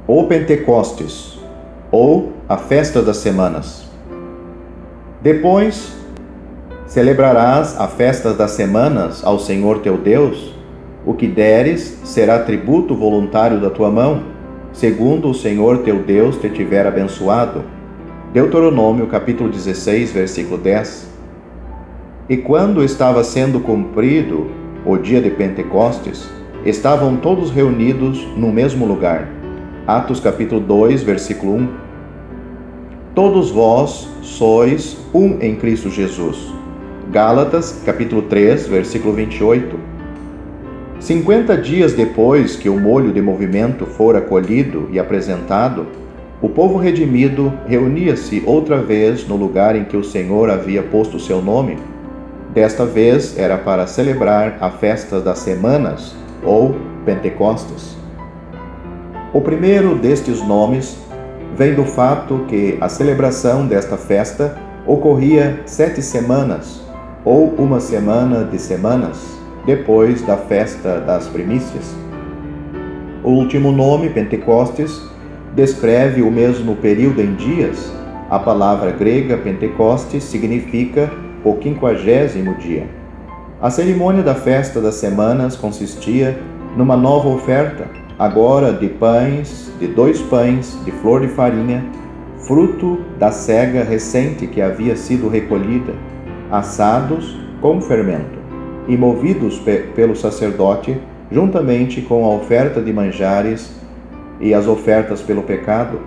ou Pentecostes, ou a festa das semanas. Depois celebrarás a festa das semanas ao Senhor teu Deus. O que deres será tributo voluntário da tua mão, segundo o Senhor teu Deus te tiver abençoado. Deuteronômio capítulo 16, versículo 10. E quando estava sendo cumprido o dia de Pentecostes, estavam todos reunidos no mesmo lugar. Atos capítulo 2, versículo 1. Todos vós sois um em Cristo Jesus. Gálatas capítulo 3, versículo 28. 50 dias depois que o molho de movimento fora colhido e apresentado, o povo redimido reunia-se outra vez no lugar em que o Senhor havia posto o seu nome. Desta vez era para celebrar a festa das semanas, ou Pentecostes. O primeiro destes nomes vem do fato que a celebração desta festa ocorria 7 semanas, ou uma semana de semanas, depois da festa das primícias. O último nome, Pentecostes, descreve o mesmo período em dias. A palavra grega Pentecostes significa o 50º dia. A cerimônia da festa das semanas consistia numa nova oferta, agora de 2 pães de flor de farinha, fruto da sega recente que havia sido recolhida, assados com fermento e movidos pelo sacerdote, juntamente com a oferta de manjares e as ofertas pelo pecado.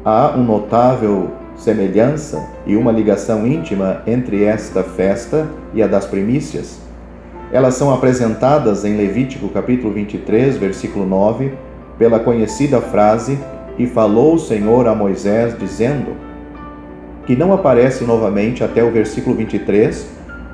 Há uma notável semelhança e uma ligação íntima entre esta festa e a das primícias. Elas são apresentadas em Levítico capítulo 23, versículo 9, pela conhecida frase "E falou o Senhor a Moisés, dizendo", que não aparece novamente até o versículo 23,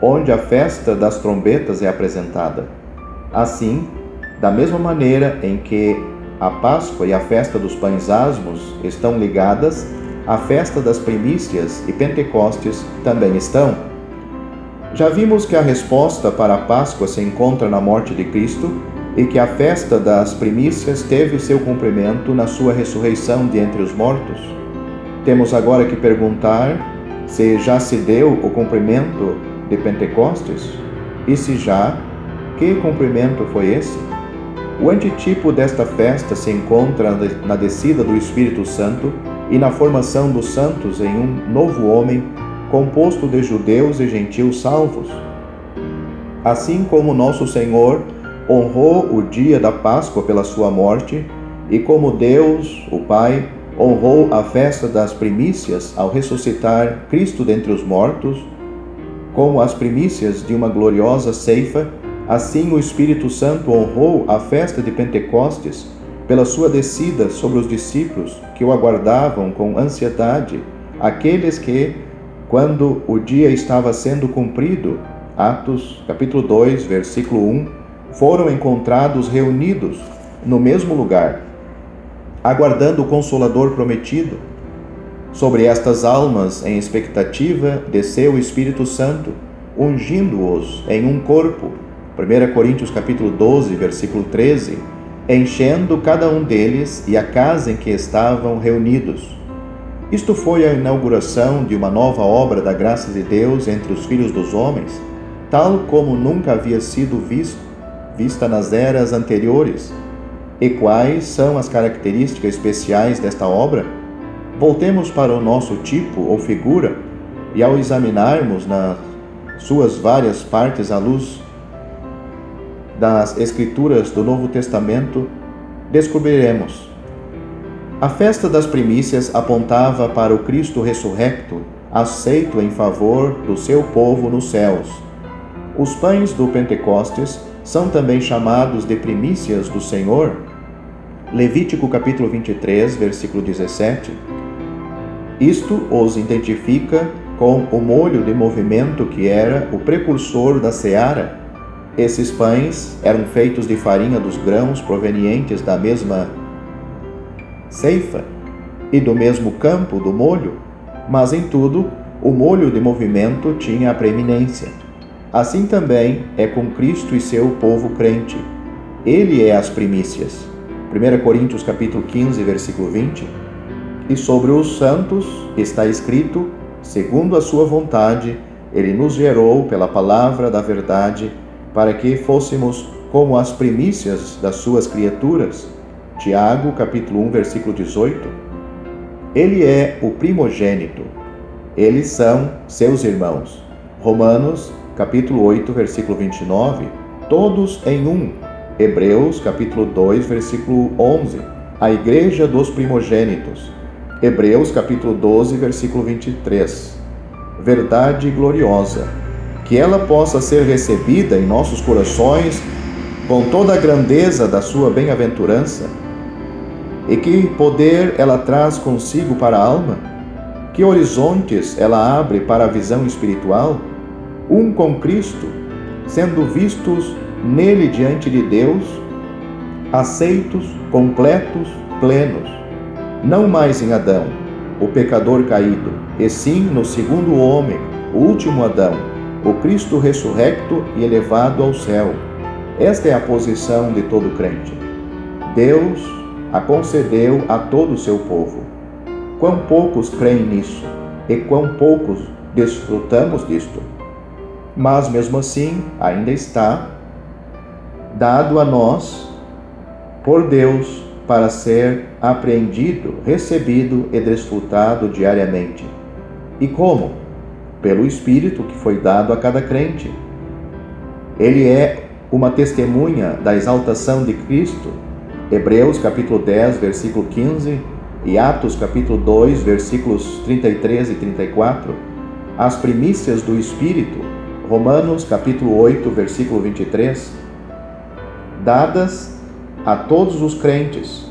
onde a festa das trombetas é apresentada. Assim, da mesma maneira em que a Páscoa e a festa dos pães asmos estão ligadas, a festa das primícias e Pentecostes também estão. Já vimos que a resposta para a Páscoa se encontra na morte de Cristo e que a festa das primícias teve seu cumprimento na sua ressurreição de entre os mortos. Temos agora que perguntar se já se deu o cumprimento de Pentecostes? E se já, que cumprimento foi esse? O antitipo desta festa se encontra na descida do Espírito Santo e na formação dos santos em um novo homem composto de judeus e gentios salvos. Assim como nosso Senhor honrou o dia da Páscoa pela sua morte, e como Deus, o Pai, honrou a festa das primícias ao ressuscitar Cristo dentre os mortos, como as primícias de uma gloriosa ceifa, assim o Espírito Santo honrou a festa de Pentecostes pela sua descida sobre os discípulos que o aguardavam com ansiedade, aqueles que, quando o dia estava sendo cumprido, Atos capítulo 2, versículo 1, foram encontrados reunidos no mesmo lugar, aguardando o Consolador prometido. Sobre estas almas, em expectativa, desceu o Espírito Santo, ungindo-os em um corpo. 1 Coríntios capítulo 12, versículo 13, enchendo cada um deles e a casa em que estavam reunidos. Isto foi a inauguração de uma nova obra da graça de Deus entre os filhos dos homens, tal como nunca havia sido vista nas eras anteriores. E quais são as características especiais desta obra? Voltemos para o nosso tipo ou figura e, ao examinarmos nas suas várias partes à luz das Escrituras do Novo Testamento, descobriremos. A festa das primícias apontava para o Cristo ressurrecto, aceito em favor do seu povo nos céus. Os pães do Pentecostes são também chamados de primícias do Senhor. Levítico capítulo 23, versículo 17. Isto os identifica com o molho de movimento que era o precursor da seara. Esses pães eram feitos de farinha dos grãos provenientes da mesma ceifa e do mesmo campo do molho, mas em tudo o molho de movimento tinha a preeminência. Assim também é com Cristo e seu povo crente. Ele é as primícias. 1 Coríntios capítulo 15, versículo 20. E sobre os santos está escrito: segundo a sua vontade, ele nos gerou pela palavra da verdade, para que fôssemos como as primícias das suas criaturas. Tiago, capítulo 1, versículo 18. Ele é o primogênito. Eles são seus irmãos. Romanos, capítulo 8, versículo 29. Todos em um. Hebreus, capítulo 2, versículo 11. A igreja dos primogênitos. Hebreus, capítulo 12, versículo 23. Verdade gloriosa. Que ela possa ser recebida em nossos corações com toda a grandeza da sua bem-aventurança. E que poder ela traz consigo para a alma? Que horizontes ela abre para a visão espiritual? Um com Cristo, sendo vistos nele diante de Deus, aceitos, completos, plenos, não mais em Adão, o pecador caído, e sim no segundo homem, o último Adão, o Cristo ressurrecto e elevado ao céu. Esta é a posição de todo crente. Deus a concedeu a todo o seu povo. Quão poucos creem nisso e quão poucos desfrutamos disto. Mas mesmo assim, ainda está dado a nós por Deus para ser apreendido, recebido e desfrutado diariamente. E como? Pelo Espírito que foi dado a cada crente. Ele é uma testemunha da exaltação de Cristo. Hebreus capítulo 10, versículo 15 e Atos capítulo 2, versículos 33 e 34. As primícias do Espírito. Romanos capítulo 8, versículo 23. Dadas a todos os crentes.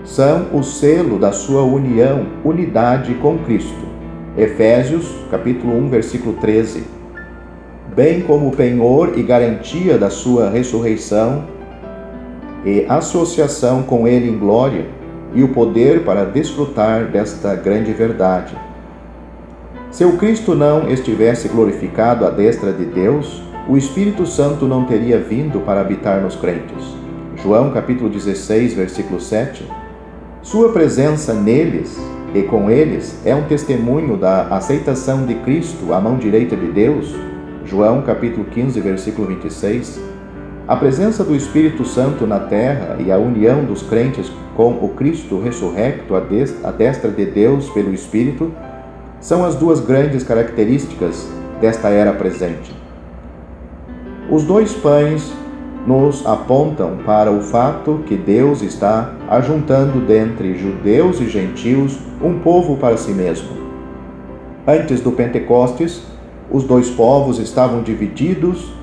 São o selo da sua união, unidade com Cristo. Efésios capítulo 1, versículo 13. Bem como o penhor e garantia da sua ressurreição e associação com Ele em glória e o poder para desfrutar desta grande verdade. Se o Cristo não estivesse glorificado à destra de Deus, o Espírito Santo não teria vindo para habitar nos crentes. João capítulo 16, versículo 7. Sua presença neles e com eles é um testemunho da aceitação de Cristo à mão direita de Deus. João capítulo 15, versículo 26. A presença do Espírito Santo na terra e a união dos crentes com o Cristo ressurrecto à destra de Deus pelo Espírito são as duas grandes características desta era presente. Os dois pães nos apontam para o fato que Deus está ajuntando dentre judeus e gentios um povo para si mesmo. Antes do Pentecostes, os dois povos estavam divididos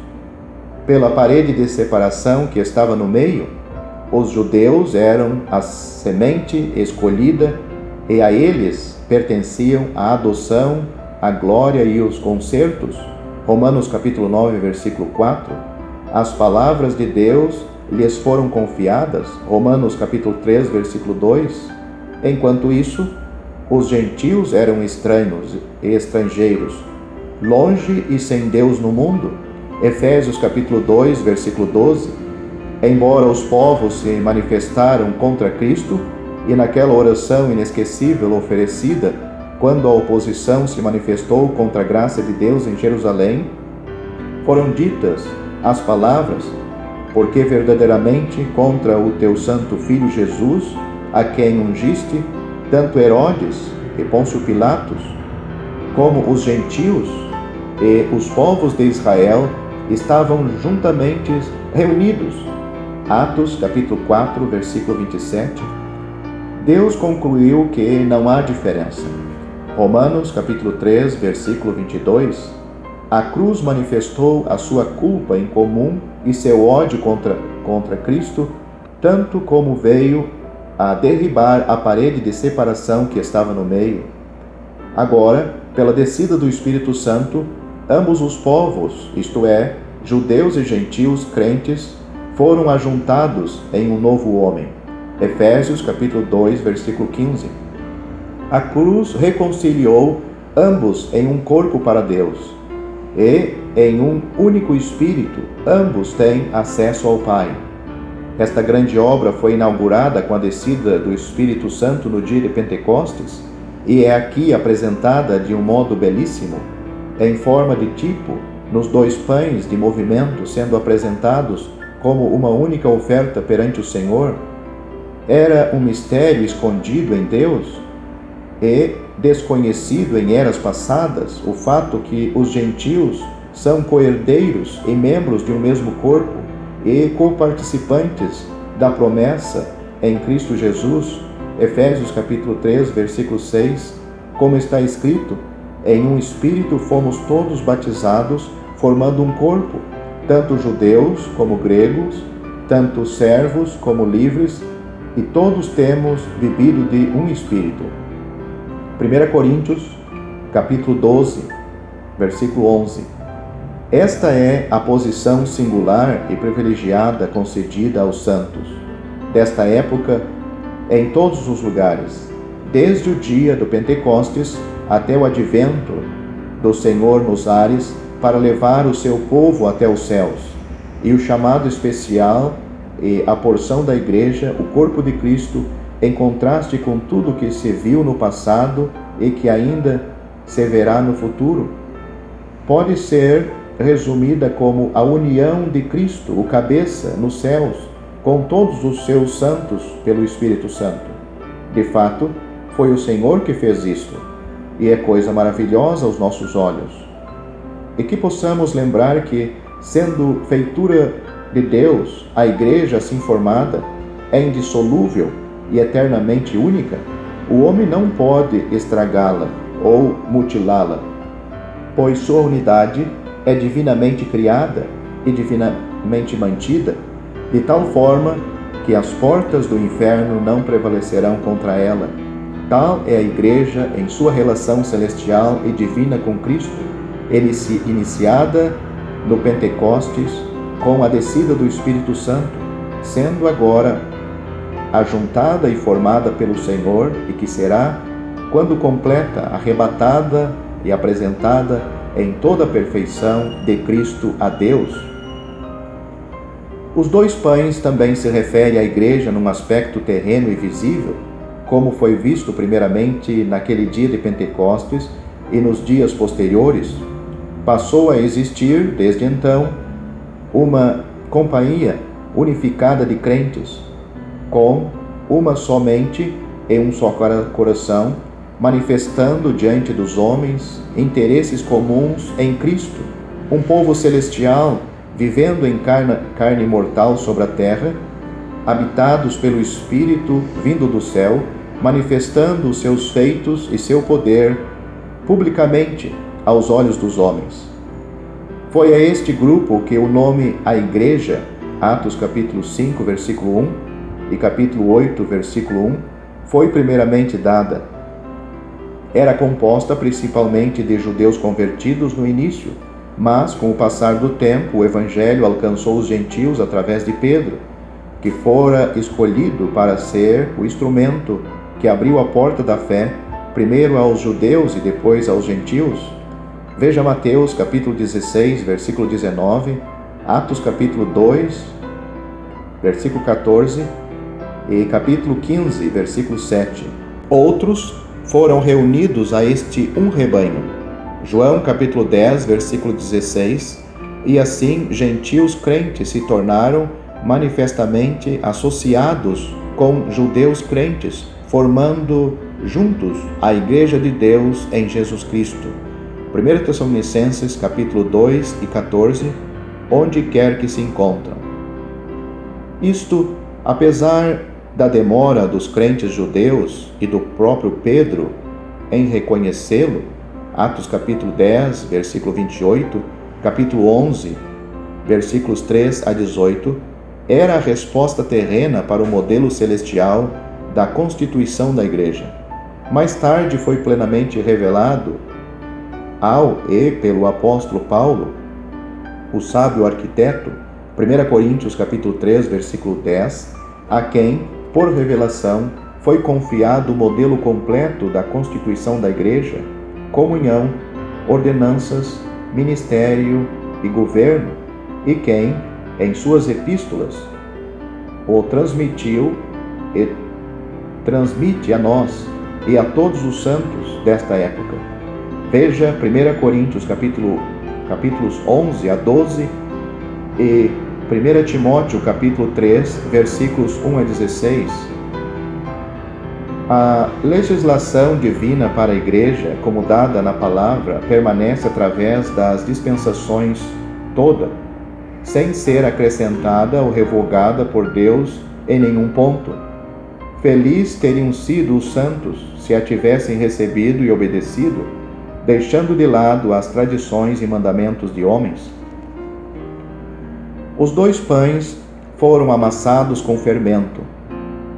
pela parede de separação que estava no meio. Os judeus eram a semente escolhida e a eles pertenciam a adoção, a glória e os concertos. Romanos capítulo 9, versículo 4. As palavras de Deus lhes foram confiadas. Romanos capítulo 3, versículo 2. Enquanto isso, os gentios eram estranhos e estrangeiros, longe e sem Deus no mundo. Efésios capítulo 2, versículo 12. Embora os povos se manifestaram contra Cristo, e naquela oração inesquecível oferecida, quando a oposição se manifestou contra a graça de Deus em Jerusalém, foram ditas as palavras: porque verdadeiramente contra o teu santo Filho Jesus, a quem ungiste, tanto Herodes e Pôncio Pilatos, como os gentios e os povos de Israel estavam juntamente reunidos. Atos capítulo 4, versículo 27. Deus concluiu que não há diferença. Romanos capítulo 3, versículo 22. A cruz manifestou a sua culpa em comum e seu ódio contra Cristo, tanto como veio a derribar a parede de separação que estava no meio. Agora, pela descida do Espírito Santo, ambos os povos, isto é, judeus e gentios crentes, foram ajuntados em um novo homem. Efésios capítulo 2, versículo 15. A cruz reconciliou ambos em um corpo para Deus, e em um único Espírito ambos têm acesso ao Pai. Esta grande obra foi inaugurada com a descida do Espírito Santo no dia de Pentecostes e é aqui apresentada de um modo belíssimo, em forma de tipo, nos 2 pães de movimento sendo apresentados como uma única oferta perante o Senhor. Era um mistério escondido em Deus e desconhecido em eras passadas o fato que os gentios são coherdeiros e membros de um mesmo corpo e coparticipantes da promessa em Cristo Jesus. Efésios capítulo 3, versículo 6, como está escrito: em um Espírito fomos todos batizados, formando um corpo, tanto judeus como gregos, tanto servos como livres, e todos temos bebido de um Espírito. 1 Coríntios, capítulo 12, versículo 11. Esta é a posição singular e privilegiada concedida aos santos desta época em todos os lugares, desde o dia do Pentecostes até o advento do Senhor nos ares, para levar o seu povo até os céus, e o chamado especial e a porção da Igreja, o corpo de Cristo, em contraste com tudo que se viu no passado e que ainda se verá no futuro, pode ser resumida como a união de Cristo, o cabeça, nos céus, com todos os seus santos pelo Espírito Santo. De fato, foi o Senhor que fez isto, e é coisa maravilhosa aos nossos olhos. E que possamos lembrar que, sendo feitura de Deus, a Igreja assim formada é indissolúvel e eternamente única. O homem não pode estragá-la ou mutilá-la, pois sua unidade é divinamente criada e divinamente mantida, de tal forma que as portas do inferno não prevalecerão contra ela. Tal é a Igreja em sua relação celestial e divina com Cristo, iniciada no Pentecostes com a descida do Espírito Santo, sendo agora ajuntada e formada pelo Senhor, e que será, quando completa, arrebatada e apresentada em toda a perfeição de Cristo a Deus. Os 2 pães também se refere à Igreja num aspecto terreno e visível, como foi visto primeiramente naquele dia de Pentecostes e nos dias posteriores. Passou a existir, desde então, uma companhia unificada de crentes, com uma só mente e um só coração, manifestando diante dos homens interesses comuns em Cristo, um povo celestial vivendo em carne mortal sobre a terra, habitados pelo Espírito vindo do céu, manifestando os seus feitos e seu poder publicamente aos olhos dos homens. Foi a este grupo que o nome a Igreja, Atos capítulo 5, versículo 1 e capítulo 8, versículo 1, foi primeiramente dada. Era composta principalmente de judeus convertidos no início, mas com o passar do tempo o Evangelho alcançou os gentios através de Pedro, que fora escolhido para ser o instrumento que abriu a porta da fé, primeiro aos judeus e depois aos gentios. Veja Mateus capítulo 16, versículo 19, Atos capítulo 2, versículo 14 e capítulo 15, versículo 7. Outros foram reunidos a este um rebanho. João capítulo 10, versículo 16. E assim gentios crentes se tornaram manifestamente associados com judeus crentes, formando juntos a Igreja de Deus em Jesus Cristo. 1 Tessalonicenses capítulo 2 e 14, onde quer que se encontram. Isto, apesar da demora dos crentes judeus e do próprio Pedro em reconhecê-lo, Atos capítulo 10, versículo 28, capítulo 11, versículos 3 a 18, era a resposta terrena para o modelo celestial da constituição da Igreja. Mais tarde foi plenamente revelado ao e pelo apóstolo Paulo, o sábio arquiteto, 1 Coríntios capítulo 3, versículo 10, a quem, por revelação, foi confiado o modelo completo da constituição da Igreja, comunhão, ordenanças, ministério e governo, e quem, em suas epístolas, o transmitiu e transmite a nós e a todos os santos desta época. Veja 1 Coríntios capítulos 11 a 12 e 1 Timóteo capítulo 3, versículos 1 a 16. A legislação divina para a Igreja, como dada na palavra, permanece através das dispensações toda, sem ser acrescentada ou revogada por Deus em nenhum ponto. Feliz teriam sido os santos se a tivessem recebido e obedecido, deixando de lado as tradições e mandamentos de homens. Os 2 pães foram amassados com fermento.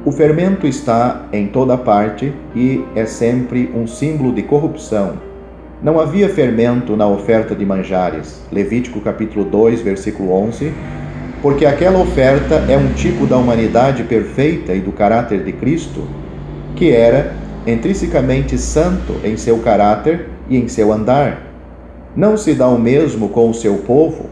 O fermento está em toda parte e é sempre um símbolo de corrupção. Não havia fermento na oferta de manjares. Levítico capítulo 2, versículo 11, porque aquela oferta é um tipo da humanidade perfeita e do caráter de Cristo, que era intrinsecamente santo em seu caráter e em seu andar. Não se dá o mesmo com o seu povo.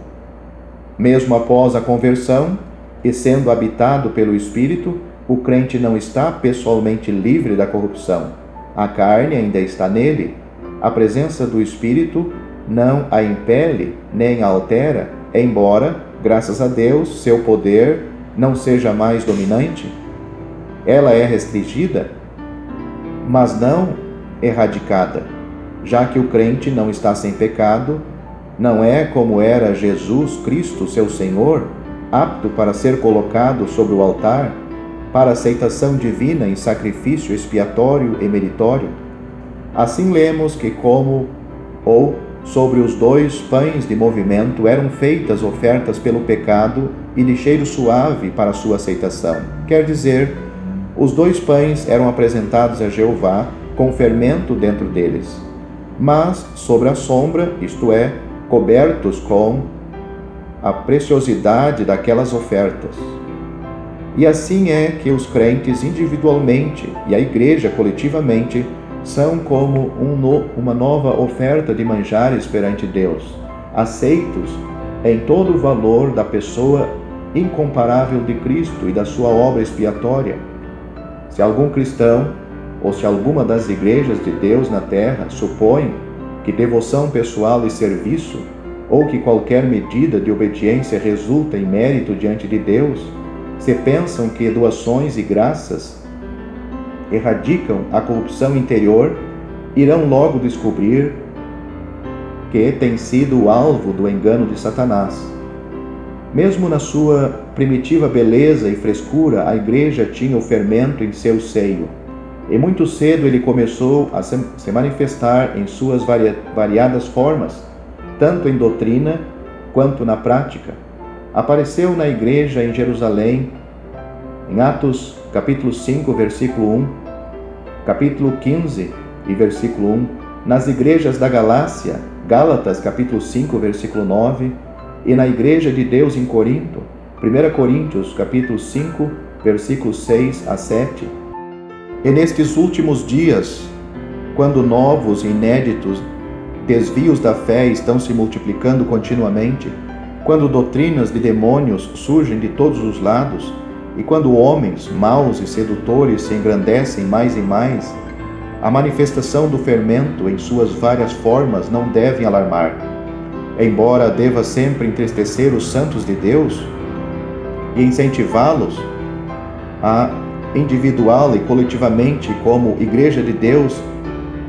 Mesmo após a conversão e sendo habitado pelo Espírito, o crente não está pessoalmente livre da corrupção. A carne ainda está nele. A presença do Espírito não a impele nem a altera, embora, graças a Deus, seu poder não seja mais dominante. Ela é restringida, mas não erradicada, já que o crente não está sem pecado, não é como era Jesus Cristo, seu Senhor, apto para ser colocado sobre o altar, para aceitação divina em sacrifício expiatório e meritório. Assim lemos que sobre os 2 pães de movimento eram feitas ofertas pelo pecado e de cheiro suave para sua aceitação. Quer dizer, os 2 pães eram apresentados a Jeová com fermento dentro deles, mas sobre a sombra, isto é, cobertos com a preciosidade daquelas ofertas. E assim é que os crentes individualmente e a Igreja coletivamente são como uma nova oferta de manjares perante Deus, aceitos em todo o valor da pessoa incomparável de Cristo e da sua obra expiatória. Se algum cristão ou se alguma das igrejas de Deus na terra supõe que devoção pessoal e serviço ou que qualquer medida de obediência resulta em mérito diante de Deus, se pensam que doações e graças erradicam a corrupção interior, irão logo descobrir que tem sido o alvo do engano de Satanás. Mesmo na sua primitiva beleza e frescura, a Igreja tinha o fermento em seu seio, e muito cedo ele começou a se manifestar em suas variadas formas, tanto em doutrina quanto na prática. Apareceu na Igreja em Jerusalém, em Atos capítulo 5, versículo 1, capítulo 15 e versículo 1, nas igrejas da Galácia, Gálatas capítulo 5, versículo 9, e na Igreja de Deus em Corinto, 1 Coríntios capítulo 5, versículos 6 a 7. E nestes últimos dias, quando novos e inéditos desvios da fé estão se multiplicando continuamente, quando doutrinas de demônios surgem de todos os lados, e quando homens maus e sedutores se engrandecem mais e mais, a manifestação do fermento em suas várias formas não deve alarmar. Embora deva sempre entristecer os santos de Deus e incentivá-los a individual e coletivamente como Igreja de Deus,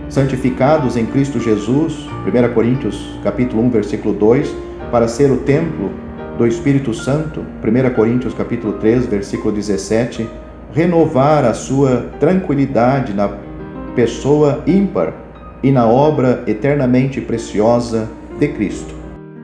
santificados em Cristo Jesus, 1 Coríntios capítulo 1, versículo 2, para ser o templo do Espírito Santo, 1 Coríntios capítulo 3, versículo 17, renovar a sua tranquilidade na pessoa ímpar e na obra eternamente preciosa de Cristo.